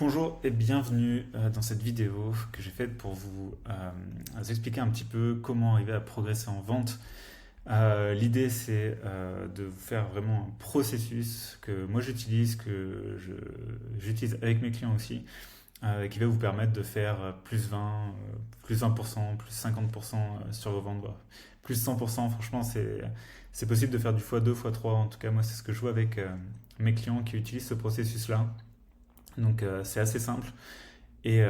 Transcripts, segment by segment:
Bonjour et bienvenue dans cette vidéo que j'ai faite pour vous expliquer un petit peu comment arriver à progresser en vente. L'idée c'est de vous faire vraiment un processus que moi j'utilise, j'utilise avec mes clients aussi, qui va vous permettre de faire plus 20, plus 20%, plus 50% sur vos ventes, voire plus 100%. Franchement, c'est possible de faire du x2, x3. En tout cas, moi c'est ce que je vois avec mes clients qui utilisent ce processus-là. Donc c'est assez simple et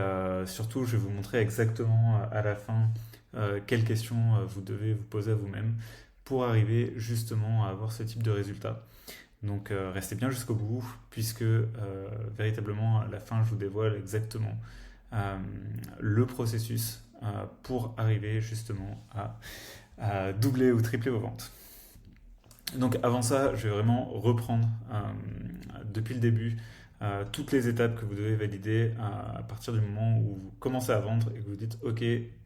surtout je vais vous montrer exactement à la fin quelles questions vous devez vous poser à vous-même pour arriver justement à avoir ce type de résultat. Donc restez bien jusqu'au bout puisque véritablement à la fin je vous dévoile exactement euh, le processus pour arriver justement à doubler ou tripler vos ventes. Donc avant ça, je vais vraiment reprendre depuis le début toutes les étapes que vous devez valider à partir du moment où vous commencez à vendre et que vous dites ok,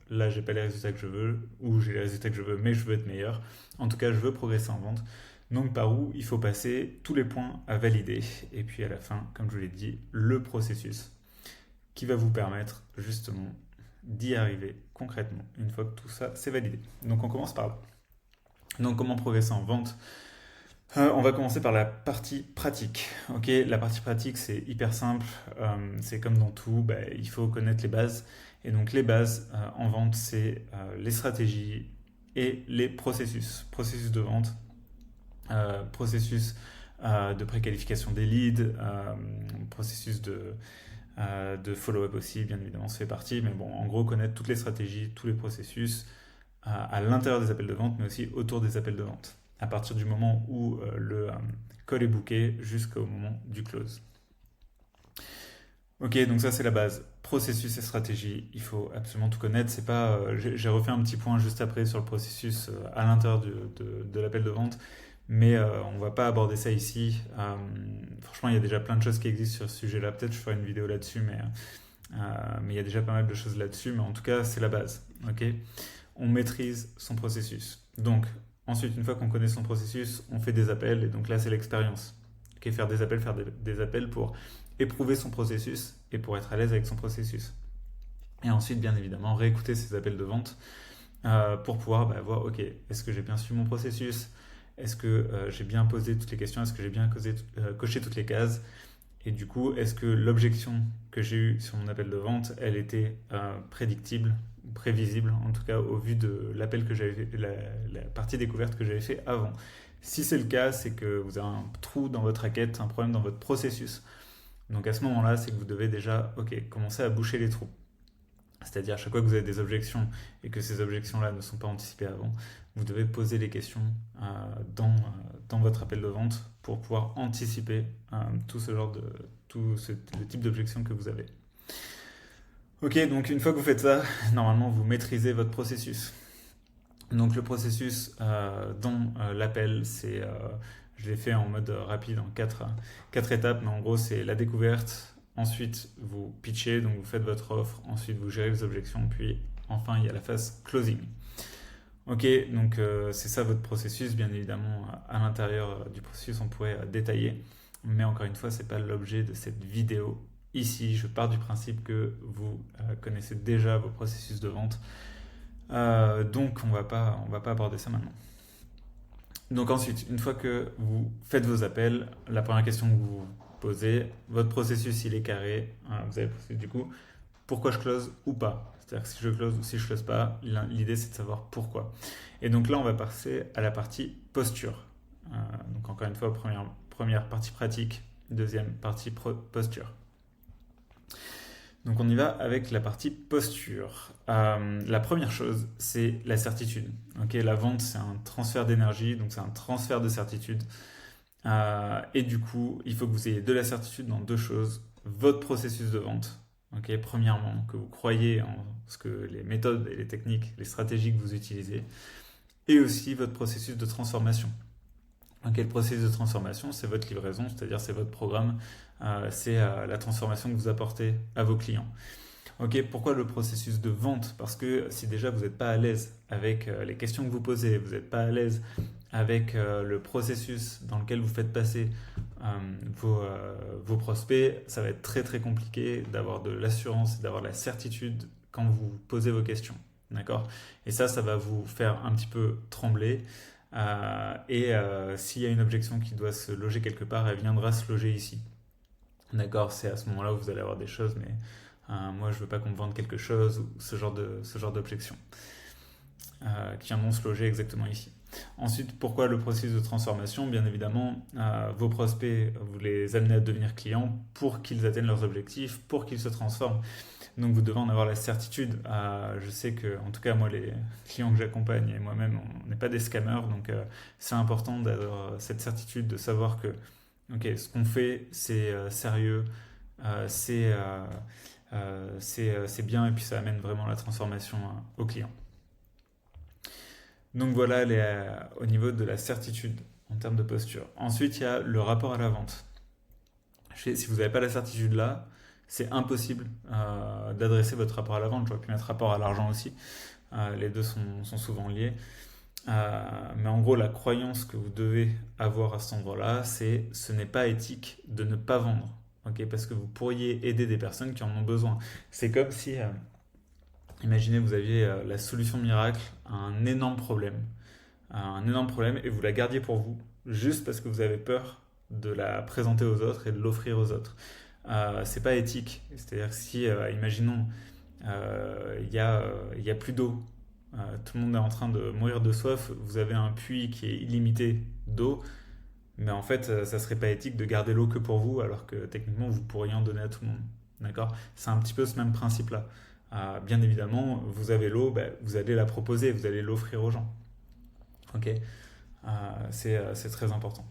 là j'ai pas les résultats que je veux ou j'ai les résultats que je veux mais je veux être meilleur. En tout cas, je veux progresser en vente. Donc par où il faut passer tous les points à valider et puis à la fin, comme je vous l'ai dit, le processus qui va vous permettre justement d'y arriver concrètement une fois que tout ça c'est validé. Donc on commence par là. Donc comment progresser en vente? On va commencer par la partie pratique. Ok, la partie pratique c'est hyper simple. C'est comme dans tout, bah, il faut connaître les bases. Et donc les bases en vente c'est les stratégies et les processus. Processus de vente, processus de préqualification des leads, processus de follow-up aussi, bien évidemment, ça fait partie. Mais bon, en gros, connaître toutes les stratégies, tous les processus à l'intérieur des appels de vente, mais aussi autour des appels de vente, à partir du moment où le call est booké jusqu'au moment du close. Ok, donc ça c'est la base. Processus et stratégie, il faut absolument tout connaître. C'est pas, j'ai refait un petit point juste après sur le processus à l'intérieur de l'appel de vente, mais on va pas aborder ça ici. Franchement, il y a déjà plein de choses qui existent sur ce sujet-là. Peut-être je ferai une vidéo là-dessus, mais il y a déjà pas mal de choses là-dessus. Mais en tout cas, c'est la base. Ok, on maîtrise son processus. Donc, ensuite, une fois qu'on connaît son processus, on fait des appels, et donc là, c'est l'expérience. Okay, faire des appels pour éprouver son processus et pour être à l'aise avec son processus. Et ensuite, bien évidemment, réécouter ces appels de vente pour pouvoir voir, ok, est-ce que j'ai bien suivi mon processus? Est-ce que j'ai bien posé toutes les questions? Est-ce que j'ai bien coché toutes les cases? Et du coup, est-ce que l'objection que j'ai eue sur mon appel de vente, elle était prédictible, prévisible, en tout cas au vu de l'appel que j'avais fait, la partie découverte que j'avais fait avant. Si c'est le cas, c'est que vous avez un trou dans votre raquette, un problème dans votre processus. Donc à ce moment-là, c'est que vous devez déjà commencer à boucher les trous. C'est-à-dire à chaque fois que vous avez des objections et que ces objections-là ne sont pas anticipées avant, vous devez poser les questions dans votre appel de vente pour pouvoir anticiper le type d'objection que vous avez. Ok, donc une fois que vous faites ça, normalement vous maîtrisez votre processus. Donc le processus dans l'appel, je l'ai fait en mode rapide en quatre étapes, mais en gros c'est la découverte, ensuite vous pitchez, donc vous faites votre offre, ensuite vous gérez les objections, puis enfin il y a la phase closing. Ok, donc c'est ça votre processus, bien évidemment à l'intérieur du processus on pourrait détailler, mais encore une fois c'est pas l'objet de cette vidéo. Ici je pars du principe que vous connaissez déjà vos processus de vente. Donc on va pas aborder ça maintenant. Donc ensuite, une fois que vous faites vos appels, la première question que vous vous posez, votre processus il est carré, vous avez posé du coup pourquoi je close ou pas. C'est-à-dire que si je close ou si je close pas, l'idée c'est de savoir pourquoi. Et donc là on va passer à la partie posture. Donc encore une fois, première partie pratique, deuxième partie posture. Donc on y va avec la partie posture. La première chose, c'est la certitude. Okay, la vente, c'est un transfert d'énergie, donc c'est un transfert de certitude. Et du coup, il faut que vous ayez de la certitude dans deux choses. Votre processus de vente, okay, premièrement, que vous croyez en ce que les méthodes et les techniques, les stratégies que vous utilisez, et aussi votre processus de transformation. Okay, le processus de transformation, c'est votre livraison, c'est-à-dire c'est votre programme, c'est la transformation que vous apportez à vos clients. Ok, pourquoi le processus de vente? Parce que si déjà vous n'êtes pas à l'aise avec les questions que vous posez, vous n'êtes pas à l'aise avec le processus dans lequel vous faites passer vos prospects, ça va être très très compliqué d'avoir de l'assurance et d'avoir de la certitude quand vous posez vos questions. D'accord? Et ça va vous faire un petit peu trembler. S'il y a une objection qui doit se loger quelque part, elle viendra se loger ici. D'accord? C'est à ce moment-là où vous allez avoir des choses, mais moi je veux pas qu'on me vende quelque chose ou ce genre d'objection qui viendront se loger exactement ici. Ensuite, pourquoi le processus de transformation? Bien évidemment, vos prospects, vous les amenez à devenir clients pour qu'ils atteignent leurs objectifs, pour qu'ils se transforment. Donc vous devez en avoir la certitude. Je sais que, en tout cas, moi, les clients que j'accompagne et moi-même, on n'est pas des scammers, donc c'est important d'avoir cette certitude, de savoir que ok, ce qu'on fait, c'est sérieux, c'est bien, et puis ça amène vraiment la transformation au client. Donc voilà au niveau de la certitude en termes de posture. Ensuite, il y a le rapport à la vente. Si vous n'avez pas la certitude là, c'est impossible d'adresser votre rapport à la vente. J'aurais pu mettre rapport à l'argent aussi. Les deux sont souvent liés. Mais en gros, la croyance que vous devez avoir à cet endroit-là, c'est ce n'est pas éthique de ne pas vendre. Okay, parce que vous pourriez aider des personnes qui en ont besoin. C'est comme si, imaginez, vous aviez la solution miracle à un énorme problème, et vous la gardiez pour vous, juste parce que vous avez peur de la présenter aux autres et de l'offrir aux autres. C'est pas éthique. C'est-à-dire que si, imaginons, il y a plus d'eau, tout le monde est en train de mourir de soif, vous avez un puits qui est illimité d'eau, mais en fait, ça serait pas éthique de garder l'eau que pour vous, alors que techniquement, vous pourriez en donner à tout le monde. D'accord? C'est un petit peu ce même principe-là. Bien évidemment, vous avez l'eau, vous allez la proposer, vous allez l'offrir aux gens. Ok? C'est très important.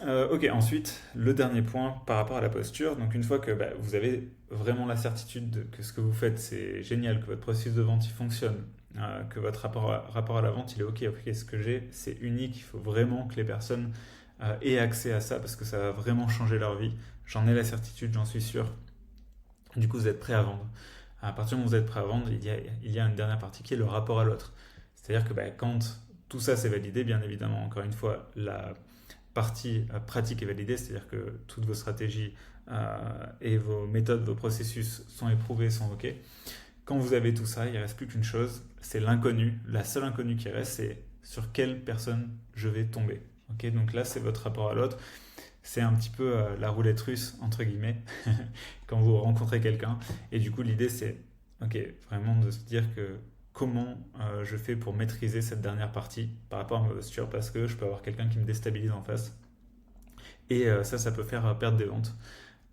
Ok, ensuite, le dernier point par rapport à la posture. Donc, une fois que vous avez vraiment la certitude que ce que vous faites, c'est génial, que votre processus de vente il fonctionne, que votre rapport à la vente il est ok, ce que j'ai, c'est unique, il faut vraiment que les personnes aient accès à ça parce que ça va vraiment changer leur vie. J'en ai la certitude, j'en suis sûr. Du coup, vous êtes prêt à vendre. À partir du moment où vous êtes prêt à vendre, il y a une dernière partie qui est le rapport à l'autre. C'est-à-dire que quand tout ça c'est validé, bien évidemment, encore une fois, la partie pratique est validée, c'est-à-dire que toutes vos stratégies et vos méthodes, vos processus sont éprouvés, sont OK. Quand vous avez tout ça, il ne reste plus qu'une chose, c'est l'inconnu. La seule inconnue qui reste, c'est sur quelle personne je vais tomber. Okay, donc là, c'est votre rapport à l'autre. C'est un petit peu la roulette russe, entre guillemets, quand vous rencontrez quelqu'un. Et du coup, l'idée, c'est vraiment de se dire que comment je fais pour maîtriser cette dernière partie par rapport à ma posture, parce que je peux avoir quelqu'un qui me déstabilise en face. Et ça peut faire perdre des ventes.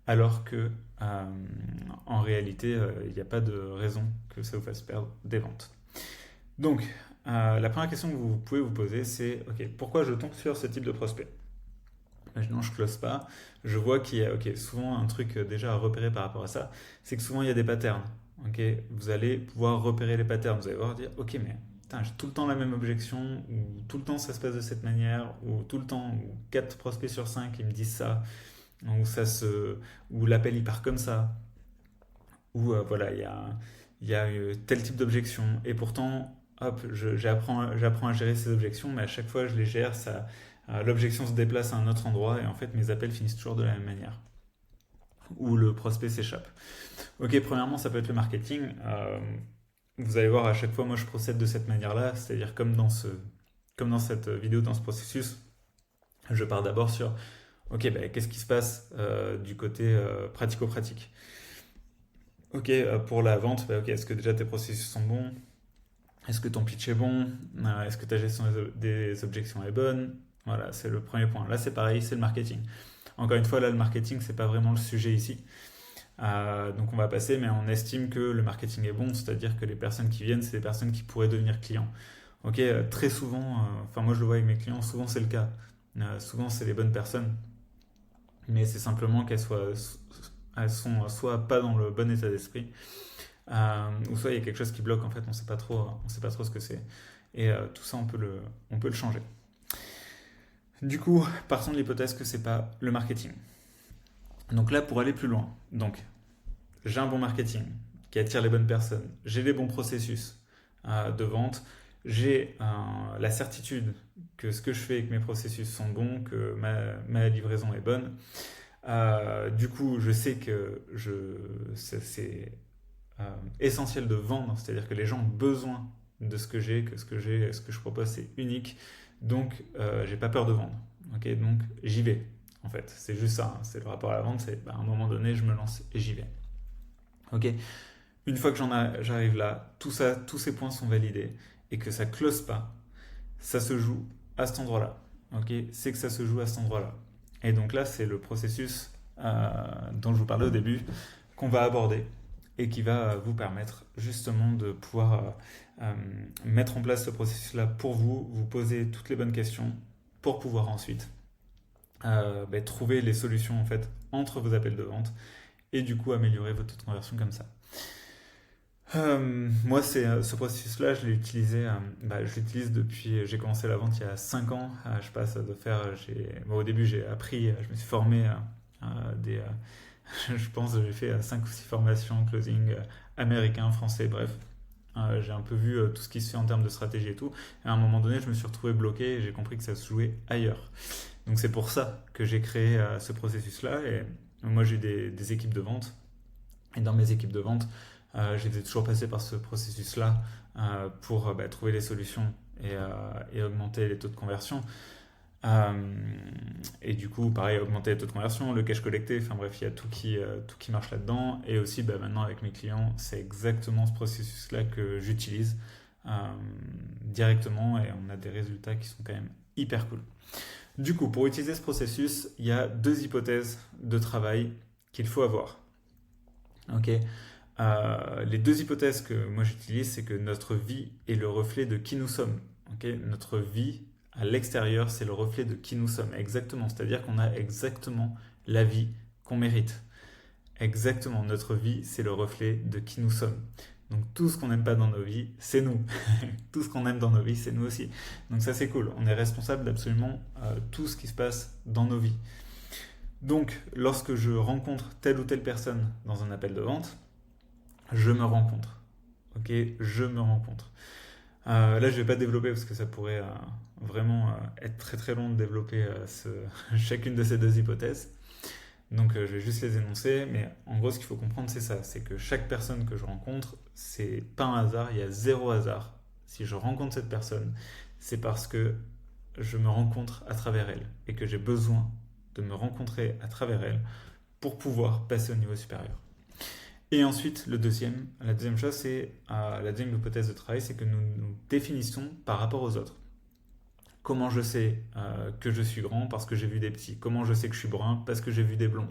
Alors que en réalité, il n'y a pas de raison que ça vous fasse perdre des ventes. Donc, la première question que vous pouvez vous poser, c'est pourquoi je tombe sur ce type de prospect? Imaginons je ne close pas, je vois qu'il y a souvent un truc déjà à repérer par rapport à ça, c'est que souvent il y a des patterns. Vous allez pouvoir repérer les patterns, vous allez voir dire mais putain, j'ai tout le temps la même objection, ou tout le temps ça se passe de cette manière, ou tout le temps, ou 4 prospects sur 5 ils me disent ça, ou l'appel il part comme ça, ou voilà, il y a tel type d'objection, et pourtant, hop, j'apprends à gérer ces objections, mais à chaque fois je les gère, l'objection se déplace à un autre endroit, et en fait mes appels finissent toujours de la même manière, ou le prospect s'échappe. Ok, premièrement, ça peut être le marketing. Vous allez voir, à chaque fois, moi je procède de cette manière-là, c'est-à-dire comme dans cette vidéo, dans ce processus, je pars d'abord sur qu'est-ce qui se passe du côté pratico-pratique. Pour la vente, est-ce que déjà tes processus sont bons? Est-ce que ton pitch est bon? Est-ce que ta gestion des objections est bonne? Voilà, c'est le premier point. Là, c'est pareil, c'est le marketing. Encore une fois, là, le marketing, c'est pas vraiment le sujet ici. Donc on va passer, mais on estime que le marketing est bon, c'est-à-dire que les personnes qui viennent, c'est des personnes qui pourraient devenir clients. Très souvent, moi je le vois avec mes clients, souvent c'est le cas. Souvent c'est les bonnes personnes, mais c'est simplement elles sont soit pas dans le bon état d'esprit, ou soit il y a quelque chose qui bloque. En fait, on sait pas trop ce que c'est. Et tout ça, on peut le changer. Du coup, partons de l'hypothèse que c'est pas le marketing. Donc là, pour aller plus loin, j'ai un bon marketing qui attire les bonnes personnes, j'ai les bons processus de vente, j'ai la certitude que ce que je fais et que mes processus sont bons, que ma livraison est bonne. Du coup, je sais que c'est essentiel de vendre, c'est-à-dire que les gens ont besoin de ce que j'ai, que ce que je propose, c'est unique. Donc, j'ai pas peur de vendre. Ok, donc j'y vais. En fait, c'est juste ça. C'est le rapport à la vente. C'est à un moment donné, je me lance et j'y vais. Ok. Une fois que j'arrive là, tout ça, tous ces points sont validés et que ça close pas, ça se joue à cet endroit-là. Ok, c'est que ça se joue à cet endroit-là. Et donc là, c'est le processus dont je vous parlais au début qu'on va aborder et qui va vous permettre justement de pouvoir mettre en place ce processus-là pour vous, vous poser toutes les bonnes questions pour pouvoir ensuite trouver les solutions en fait entre vos appels de vente et du coup améliorer votre taux de conversion comme ça. Moi, ce processus-là, je l'utilise depuis, j'ai commencé la vente il y a 5 ans. Je passe de faire, au début, j'ai appris, je me suis formé je pense que j'ai fait 5 ou 6 formations closing américain, français, bref. J'ai un peu vu tout ce qui se fait en termes de stratégie et tout. Et à un moment donné, je me suis retrouvé bloqué et j'ai compris que ça se jouait ailleurs. Donc c'est pour ça que j'ai créé ce processus-là. Et moi, j'ai des équipes de vente. Et dans mes équipes de vente, j'étais toujours passé par ce processus-là pour trouver les solutions et augmenter les taux de conversion. Euh, et du coup, pareil, augmenter les taux de conversion, le cash collecté, enfin bref, il y a tout qui marche là-dedans. Et aussi, maintenant avec mes clients, c'est exactement ce processus-là que j'utilise directement et on a des résultats qui sont quand même hyper cool. Du coup, pour utiliser ce processus, il y a 2 hypothèses de travail qu'il faut avoir. Ok. Les 2 hypothèses que moi j'utilise, c'est que notre vie est le reflet de qui nous sommes. Ok. Notre vie à l'extérieur, c'est le reflet de qui nous sommes. Exactement. C'est-à-dire qu'on a exactement la vie qu'on mérite. Exactement. Notre vie, c'est le reflet de qui nous sommes. Donc tout ce qu'on n'aime pas dans nos vies, c'est nous. Tout ce qu'on aime dans nos vies, c'est nous aussi. Donc ça, c'est cool. On est responsable d'absolument tout ce qui se passe dans nos vies. Donc, lorsque je rencontre telle ou telle personne dans un appel de vente, je me rencontre. Ok, je me rencontre. Là, je ne vais pas développer parce que ça pourrait vraiment être très très long de développer chacune de ces 2 hypothèses. Donc, je vais juste les énoncer. Mais en gros, ce qu'il faut comprendre, c'est ça. C'est que chaque personne que je rencontre, c'est pas un hasard. Il y a 0 hasard. Si je rencontre cette personne, c'est parce que je me rencontre à travers elle et que j'ai besoin de me rencontrer à travers elle pour pouvoir passer au niveau supérieur. Et ensuite, la deuxième chose, c'est la deuxième hypothèse de travail, c'est que nous nous définissons par rapport aux autres. Comment je sais que je suis grand parce que j'ai vu des petits? Comment je sais que je suis brun parce que j'ai vu des blonds?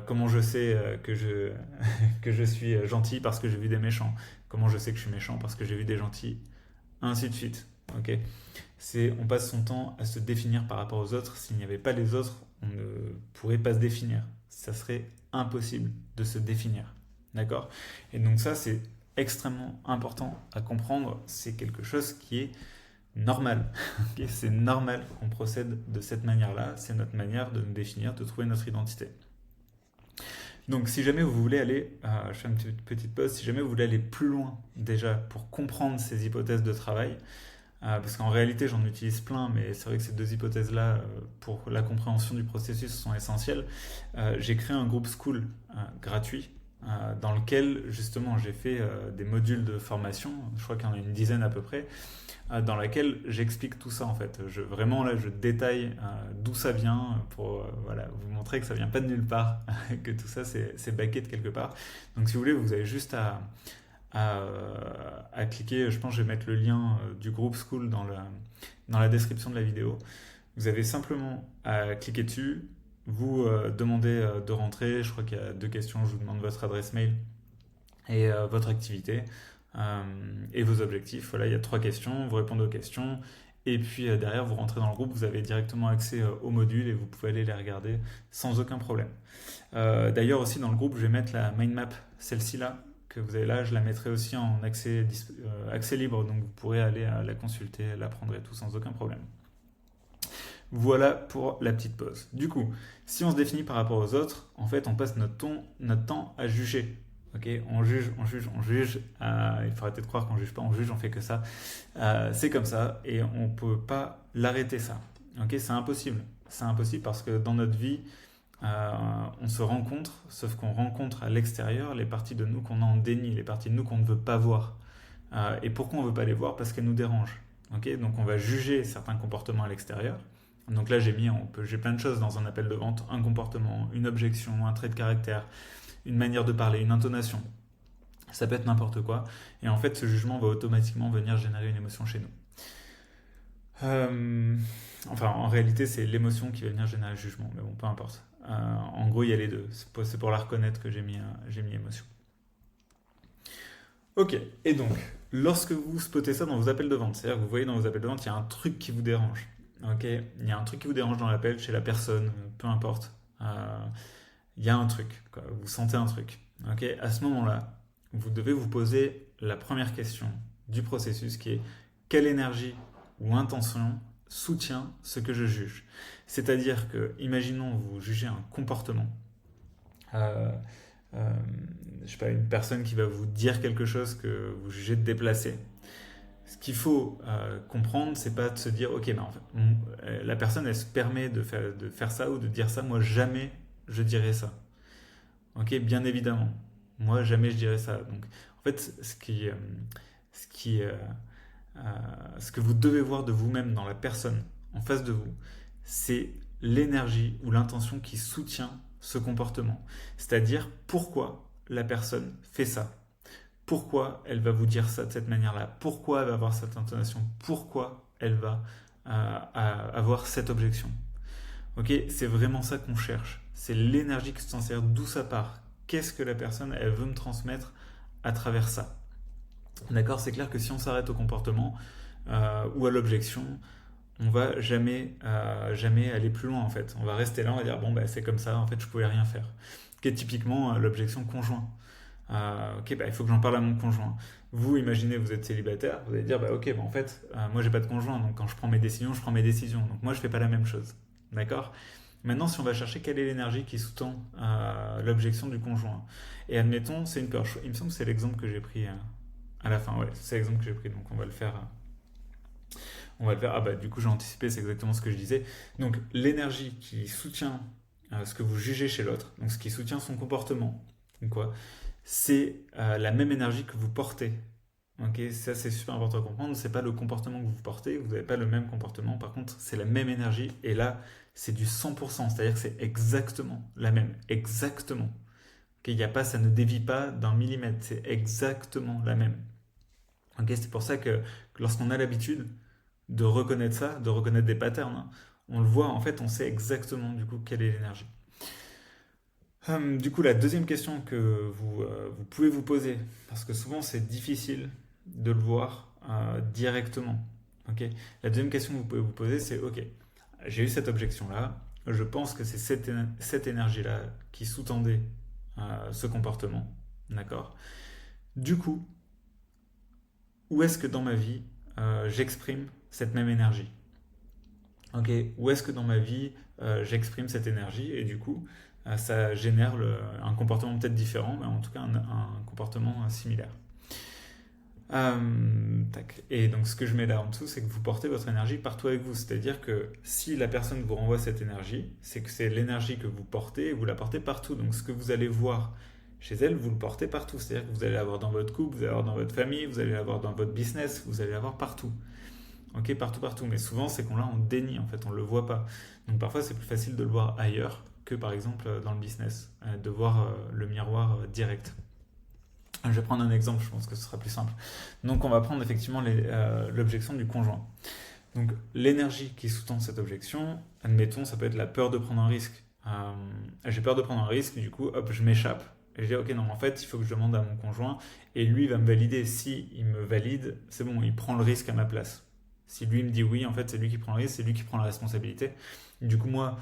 Comment je sais que je suis gentil parce que j'ai vu des méchants? Comment je sais que je suis méchant parce que j'ai vu des gentils? Ainsi de suite. Ok. On passe son temps à se définir par rapport aux autres. S'il n'y avait pas les autres, on ne pourrait pas se définir. Ça serait impossible de se définir. D'accord? Et donc ça, c'est extrêmement important à comprendre. C'est quelque chose qui est normal. Okay, c'est normal qu'on procède de cette manière-là. C'est notre manière de nous définir, de trouver notre identité. Donc si jamais vous voulez aller, je fais une petite pause, si jamais vous voulez aller plus loin déjà pour comprendre ces hypothèses de travail, parce qu'en réalité j'en utilise plein, mais c'est vrai que ces 2 hypothèses-là, pour la compréhension du processus, sont essentielles. J'ai créé un groupe school gratuit dans lequel justement j'ai fait des modules de formation, je crois qu'il y en a une dizaine à peu près, dans laquelle j'explique tout ça en fait. Vraiment là, je détaille d'où ça vient pour vous montrer que ça vient pas de nulle part, que tout ça c'est backé de quelque part. Donc si vous voulez, vous avez juste à cliquer, je pense que je vais mettre le lien du groupe School dans la description de la vidéo. Vous avez simplement à cliquer dessus, vous demandez de rentrer, je crois qu'il y a 2 questions, je vous demande votre adresse mail et votre activité. Et vos objectifs. Voilà, il y a 3 questions, vous répondez aux questions et puis derrière vous rentrez dans le groupe, vous avez directement accès aux modules et vous pouvez aller les regarder sans aucun problème. D'ailleurs aussi dans le groupe je vais mettre la mind map, celle-ci là que vous avez là, je la mettrai aussi en accès libre, donc vous pourrez aller la consulter, la prendre et tout sans aucun problème. Voilà pour la petite pause. Du coup, si on se définit par rapport aux autres, en fait on passe notre temps à juger. Ok, on juge, on juge, on juge. Il faudrait peut-être croire qu'on juge pas, on juge, on fait que ça. C'est comme ça et on peut pas l'arrêter ça. Ok, c'est impossible. C'est impossible parce que dans notre vie, on se rencontre, sauf qu'on rencontre à l'extérieur les parties de nous qu'on a en déni, les parties de nous qu'on ne veut pas voir. Et pourquoi on ne veut pas les voir? Parce qu'elles nous dérangent. Ok, donc on va juger certains comportements à l'extérieur. Donc là, j'ai plein de choses dans un appel de vente, un comportement, une objection, un trait de caractère, une manière de parler, une intonation. Ça peut être n'importe quoi. Et en fait, ce jugement va automatiquement venir générer une émotion chez nous. Euh, enfin, en réalité, c'est l'émotion qui va venir générer le jugement, mais bon, peu importe. En gros, il y a les deux. C'est pour la reconnaître que j'ai mis émotion. Ok, et donc, lorsque vous spotez ça dans vos appels de vente, c'est-à-dire que vous voyez dans vos appels de vente, il y a un truc qui vous dérange. Ok, il y a un truc qui vous dérange dans l'appel, chez la personne, peu importe. Il y a un truc, quoi. Vous sentez un truc. Ok, à ce moment-là, vous devez vous poser la première question du processus qui est quelle énergie ou intention soutient ce que je juge. C'est-à-dire que, imaginons vous jugez un comportement. Euh, euh, je sais pas, une personne qui va vous dire quelque chose que vous jugez de déplacé. Ce qu'il faut comprendre, c'est pas de se dire, ok, ben en fait, la personne, elle se permet de faire ça ou de dire ça, moi jamais je dirais ça. Ok, bien évidemment, moi jamais je dirais ça. Donc, en fait, ce qui, euh, ce que vous devez voir de vous-même dans la personne en face de vous, c'est l'énergie ou l'intention qui soutient ce comportement. C'est-à-dire pourquoi la personne fait ça. Pourquoi elle va vous dire ça de cette manière-là. Pourquoi elle va avoir cette intonation. Pourquoi elle va avoir cette objection. Ok, c'est vraiment ça qu'on cherche. C'est l'énergie qui s'en sert, d'où ça part. Qu'est-ce que la personne, elle veut me transmettre à travers ça. D'accord, c'est clair que si on s'arrête au comportement ou à l'objection, on va jamais aller plus loin en fait. On va rester là, on va dire bon bah c'est comme ça, en fait je pouvais rien faire. Qui est typiquement l'objection conjoint. Ok, bah il faut que j'en parle à mon conjoint. Vous imaginez vous êtes célibataire, vous allez dire bah ok bah en fait moi j'ai pas de conjoint donc quand je prends mes décisions je prends mes décisions donc moi je fais pas la même chose. D'accord. Maintenant, si on va chercher quelle est l'énergie qui sous-tend l'objection du conjoint, et admettons, c'est une peur. Il me semble que c'est l'exemple que j'ai pris à la fin. Ouais, c'est l'exemple que j'ai pris, donc on va le faire. On va le faire. Ah bah du coup j'ai anticipé, c'est exactement ce que je disais. Donc l'énergie qui soutient ce que vous jugez chez l'autre, donc ce qui soutient son comportement, quoi, c'est la même énergie que vous portez. Ok, ça c'est super important à comprendre. C'est pas le comportement que vous portez, vous n'avez pas le même comportement. Par contre, c'est la même énergie et là c'est du 100%, c'est-à-dire que c'est exactement la même, exactement. Ok, il y a pas, ça ne dévie pas d'un millimètre, c'est exactement la même. Ok, c'est pour ça que lorsqu'on a l'habitude de reconnaître ça, de reconnaître des patterns, hein, on le voit, en fait, on sait exactement du coup quelle est l'énergie. Du coup, la deuxième question que vous pouvez vous poser, parce que souvent c'est difficile de le voir directement. Ok. La deuxième question que vous pouvez vous poser, c'est ok, j'ai eu cette objection-là, je pense que c'est cette énergie-là qui sous-tendait ce comportement. D'accord. Du coup, où est-ce que dans ma vie j'exprime cette même énergie? Ok, où est-ce que dans ma vie j'exprime cette énergie et du coup ça génère un comportement peut-être différent, mais en tout cas un comportement similaire. Tac. Et donc ce que je mets là en dessous, c'est que vous portez votre énergie partout avec vous. C'est-à-dire que si la personne vous renvoie cette énergie, c'est que c'est l'énergie que vous portez et vous la portez partout. Donc ce que vous allez voir chez elle, vous le portez partout. C'est-à-dire que vous allez l'avoir dans votre couple, vous allez l'avoir dans votre famille, vous allez l'avoir dans votre business, vous allez l'avoir partout. Ok, partout, partout. Mais souvent, c'est qu'on l'a en déni, en fait, on ne le voit pas. Donc parfois, c'est plus facile de le voir ailleurs que par exemple dans le business, de voir le miroir direct. Je vais prendre un exemple, je pense que ce sera plus simple. Donc on va prendre effectivement l'objection du conjoint. Donc l'énergie qui sous-tend cette objection, admettons, ça peut être la peur de prendre un risque. J'ai peur de prendre un risque, du coup, hop, je m'échappe. Et je dis, ok, non, en fait, il faut que je demande à mon conjoint, et lui va me valider. Si il me valide, c'est bon, il prend le risque à ma place. Si lui me dit oui, en fait, c'est lui qui prend le risque, c'est lui qui prend la responsabilité. Du coup, moi,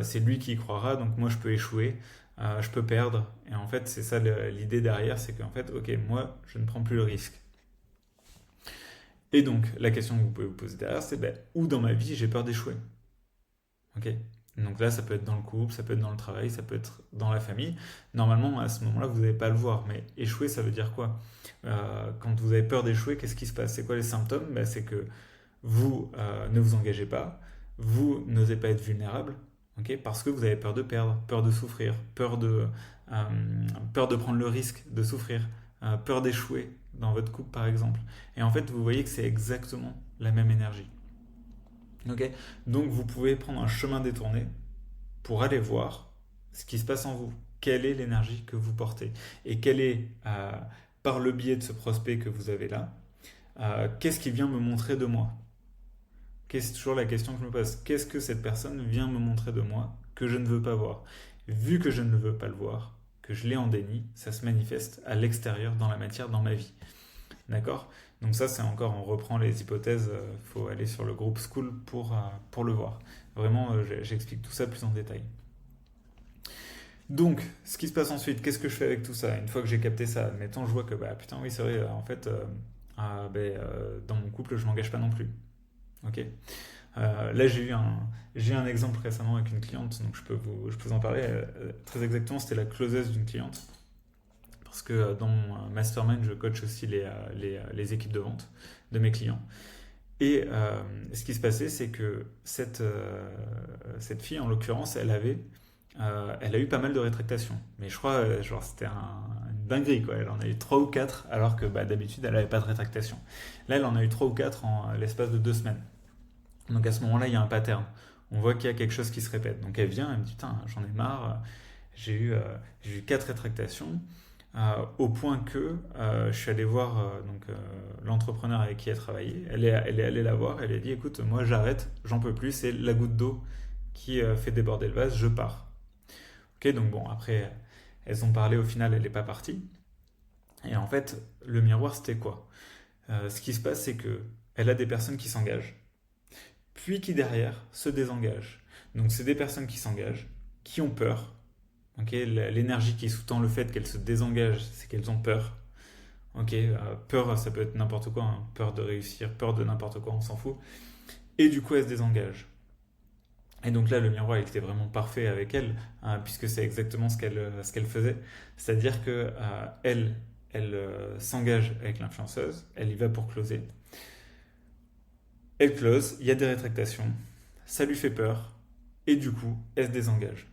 c'est lui qui y croira, donc moi, je peux échouer, je peux perdre. Et en fait, c'est ça l'idée derrière, c'est qu'en fait, ok, moi, je ne prends plus le risque. Et donc, la question que vous pouvez vous poser derrière, c'est ben, où dans ma vie j'ai peur d'échouer? Ok. Donc là, ça peut être dans le couple, ça peut être dans le travail, ça peut être dans la famille. Normalement, à ce moment-là, vous n'allez pas le voir. Mais échouer, ça veut dire quoi? Quand vous avez peur d'échouer, qu'est-ce qui se passe? C'est quoi les symptômes? Ben, c'est que vous ne vous engagez pas, vous n'osez pas être vulnérable, ok, parce que vous avez peur de perdre, peur de souffrir, euh, peur de prendre le risque de souffrir, peur d'échouer dans votre couple par exemple. Et en fait, vous voyez que c'est exactement la même énergie. Ok. Donc vous pouvez prendre un chemin détourné pour aller voir ce qui se passe en vous. Quelle est l'énergie que vous portez? Et quelle est, par le biais de ce prospect que vous avez là, qu'est-ce qui vient me montrer de moi? C'est toujours la question que je me pose. Qu'est-ce que cette personne vient me montrer de moi que je ne veux pas voir? Vu que je ne veux pas le voir, que je l'ai en déni, ça se manifeste à l'extérieur, dans la matière, dans ma vie. D'accord? Donc ça, c'est encore, on reprend les hypothèses, il faut aller sur le groupe School pour le voir. Vraiment, j'explique tout ça plus en détail. Donc, ce qui se passe ensuite, qu'est-ce que je fais avec tout ça? Une fois que j'ai capté ça, admettons, je vois que, bah putain, oui, c'est vrai, en fait, dans mon couple, je m'engage pas non plus. Ok. Là, j'ai eu un exemple récemment avec une cliente, donc je peux vous en parler. Très exactement, c'était la closeuse d'une cliente. Parce que dans mon mastermind, je coach aussi les équipes de vente de mes clients. Et ce qui se passait, c'est que cette fille, en l'occurrence, elle a eu pas mal de rétractations. Mais je crois, genre, c'était une dinguerie, quoi. Elle en a eu 3 ou 4, alors que bah, d'habitude, elle n'avait pas de rétractation. Là, elle en a eu 3 ou 4 en l'espace de 2 semaines. Donc à ce moment-là, il y a un pattern. On voit qu'il y a quelque chose qui se répète. Donc elle vient, elle me dit, putain, j'en ai marre, j'ai eu 4 rétractations, au point que je suis allé voir l'entrepreneur avec qui elle travaillait. Elle est allée la voir, elle a dit, écoute, moi j'arrête, j'en peux plus, c'est la goutte d'eau qui fait déborder le vase, je pars. Ok, donc bon, après, elles ont parlé, au final, elle n'est pas partie. Et en fait, le miroir, c'était quoi? Ce qui se passe, c'est que elle a des personnes qui s'engagent puis qui derrière se désengagent. Donc c'est des personnes qui s'engagent, qui ont peur. Okay, l'énergie qui sous-tend le fait qu'elles se désengagent, c'est qu'elles ont peur. Okay, peur, ça peut être n'importe quoi, hein. Peur de réussir, peur de n'importe quoi, on s'en fout. Et du coup, elles se désengagent. Et donc là, le miroir, il était vraiment parfait avec elle, puisque c'est exactement ce qu'elle faisait. C'est-à-dire que elle s'engage avec l'influenceuse, elle y va pour closer. Elle close, il y a des rétractations, ça lui fait peur, et du coup, elle se désengage.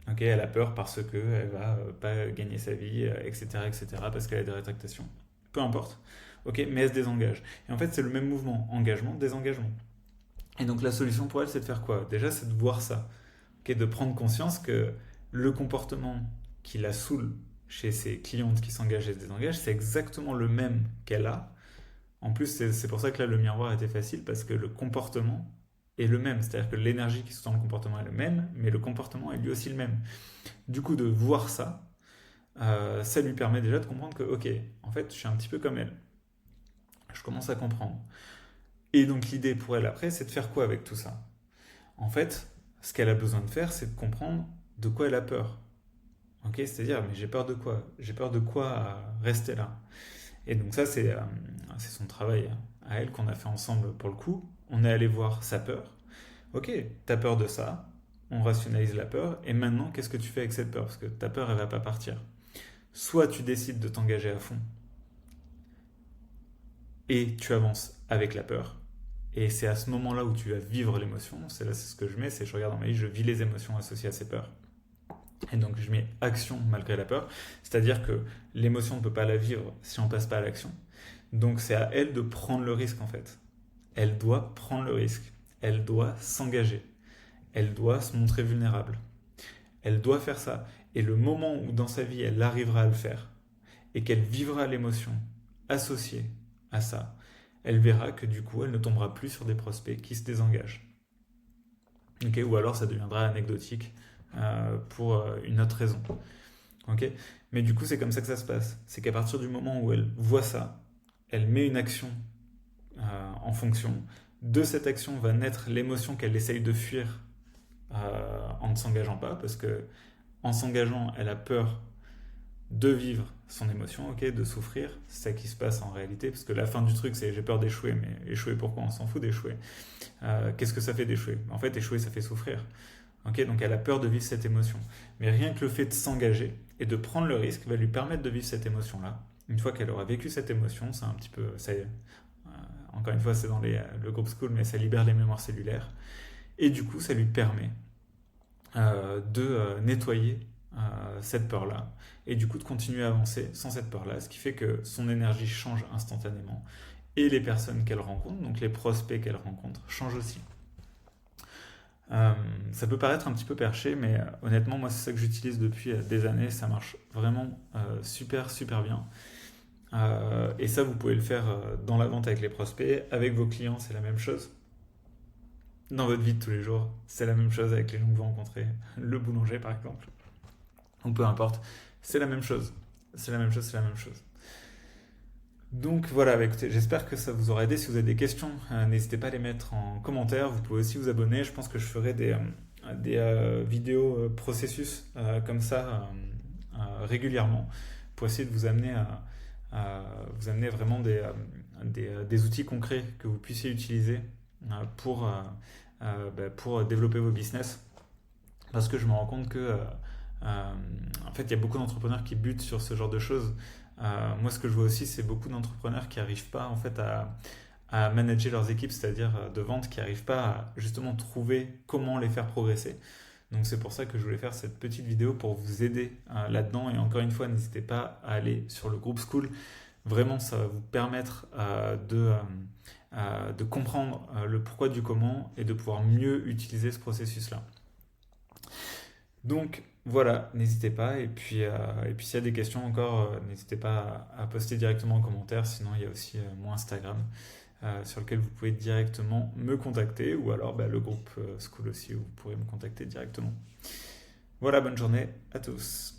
Ok, elle a peur parce qu'elle va pas gagner sa vie, etc., etc., parce qu'elle a des rétractations. Peu importe. Ok, mais elle se désengage. Et en fait, c'est le même mouvement, engagement, désengagement. Et donc la solution pour elle, c'est de faire quoi? Déjà, c'est de voir ça. Ok, de prendre conscience que le comportement qui la saoule chez ses clientes qui s'engagent et se désengagent, c'est exactement le même qu'elle a. En plus, c'est pour ça que là, le miroir était facile, parce que le comportement est le même. C'est-à-dire que l'énergie qui sous-tend le comportement est le même, mais le comportement est lui aussi le même. Du coup, de voir ça, ça lui permet déjà de comprendre que, ok, en fait, je suis un petit peu comme elle. Je commence à comprendre. Et donc, l'idée pour elle après, c'est de faire quoi avec tout ça? En fait, ce qu'elle a besoin de faire, c'est de comprendre de quoi elle a peur. Ok, c'est-à-dire, mais j'ai peur de quoi? J'ai peur de quoi rester là? Et donc ça, c'est son travail à elle qu'on a fait ensemble pour le coup. On est allé voir sa peur. Ok, t'as peur de ça. On rationalise la peur. Et maintenant, qu'est-ce que tu fais avec cette peur? Parce que ta peur, elle va pas partir. Soit tu décides de t'engager à fond et tu avances avec la peur. Et c'est à ce moment-là où tu vas vivre l'émotion. C'est ce que je mets, c'est je regarde dans ma vie, je vis les émotions associées à ces peurs. Et donc je mets action malgré la peur. C'est-à-dire que l'émotion ne peut pas la vivre si on passe pas à l'action. Donc c'est à elle de prendre le risque en fait. Elle doit prendre le risque. Elle doit s'engager. Elle doit se montrer vulnérable. Elle doit faire ça. Et le moment où dans sa vie elle arrivera à le faire et qu'elle vivra l'émotion associée à ça, elle verra que du coup elle ne tombera plus sur des prospects qui se désengagent. Okay, ou alors ça deviendra anecdotique pour une autre raison. Okay, mais du coup c'est comme ça que ça se passe. C'est qu'à partir du moment où elle voit ça, elle met une action en fonction. De cette action va naître l'émotion qu'elle essaye de fuir en ne s'engageant pas, parce que en s'engageant, elle a peur de vivre son émotion, ok, de souffrir, c'est ça qui se passe en réalité, parce que la fin du truc c'est j'ai peur d'échouer, mais échouer pourquoi? On s'en fout d'échouer. Qu'est-ce que ça fait d'échouer? En fait, échouer ça fait souffrir. Ok, donc elle a peur de vivre cette émotion. Mais rien que le fait de s'engager et de prendre le risque va lui permettre de vivre cette émotion-là. Une fois qu'elle aura vécu cette émotion, c'est un petit peu, ça y est, encore une fois c'est dans le group school, mais ça libère les mémoires cellulaires. Et du coup, ça lui permet de nettoyer cette peur-là et du coup de continuer à avancer sans cette peur-là, ce qui fait que son énergie change instantanément et les personnes qu'elle rencontre, donc les prospects qu'elle rencontre, changent aussi. Ça peut paraître un petit peu perché, mais honnêtement, moi, c'est ça que j'utilise depuis des années. Ça marche vraiment super, super bien. Et ça, vous pouvez le faire dans la vente avec les prospects. Avec vos clients, c'est la même chose. Dans votre vie de tous les jours, c'est la même chose avec les gens que vous rencontrez. Le boulanger, par exemple. Ou peu importe. C'est la même chose. C'est la même chose, c'est la même chose. Donc voilà, bah écoutez, j'espère que ça vous aura aidé. Si vous avez des questions, n'hésitez pas à les mettre en commentaire. Vous pouvez aussi vous abonner. Je pense que je ferai des vidéos processus comme ça régulièrement pour essayer de vous amener vous amener vraiment des outils concrets que vous puissiez utiliser pour développer vos business. Parce que je me rends compte que en fait, il y a beaucoup d'entrepreneurs qui butent sur ce genre de choses. Moi, ce que je vois aussi, c'est beaucoup d'entrepreneurs qui n'arrivent pas en fait à manager leurs équipes, c'est-à-dire de vente, qui n'arrivent pas à justement trouver comment les faire progresser. Donc c'est pour ça que je voulais faire cette petite vidéo pour vous aider là-dedans. Et encore une fois, n'hésitez pas à aller sur le groupe School. Vraiment, ça va vous permettre de comprendre le pourquoi du comment et de pouvoir mieux utiliser ce processus-là. Donc voilà, n'hésitez pas. Et puis s'il y a des questions encore, n'hésitez pas à poster directement en commentaire. Sinon, il y a aussi mon Instagram sur lequel vous pouvez directement me contacter. Ou alors le groupe School aussi, où vous pourrez me contacter directement. Voilà, bonne journée à tous.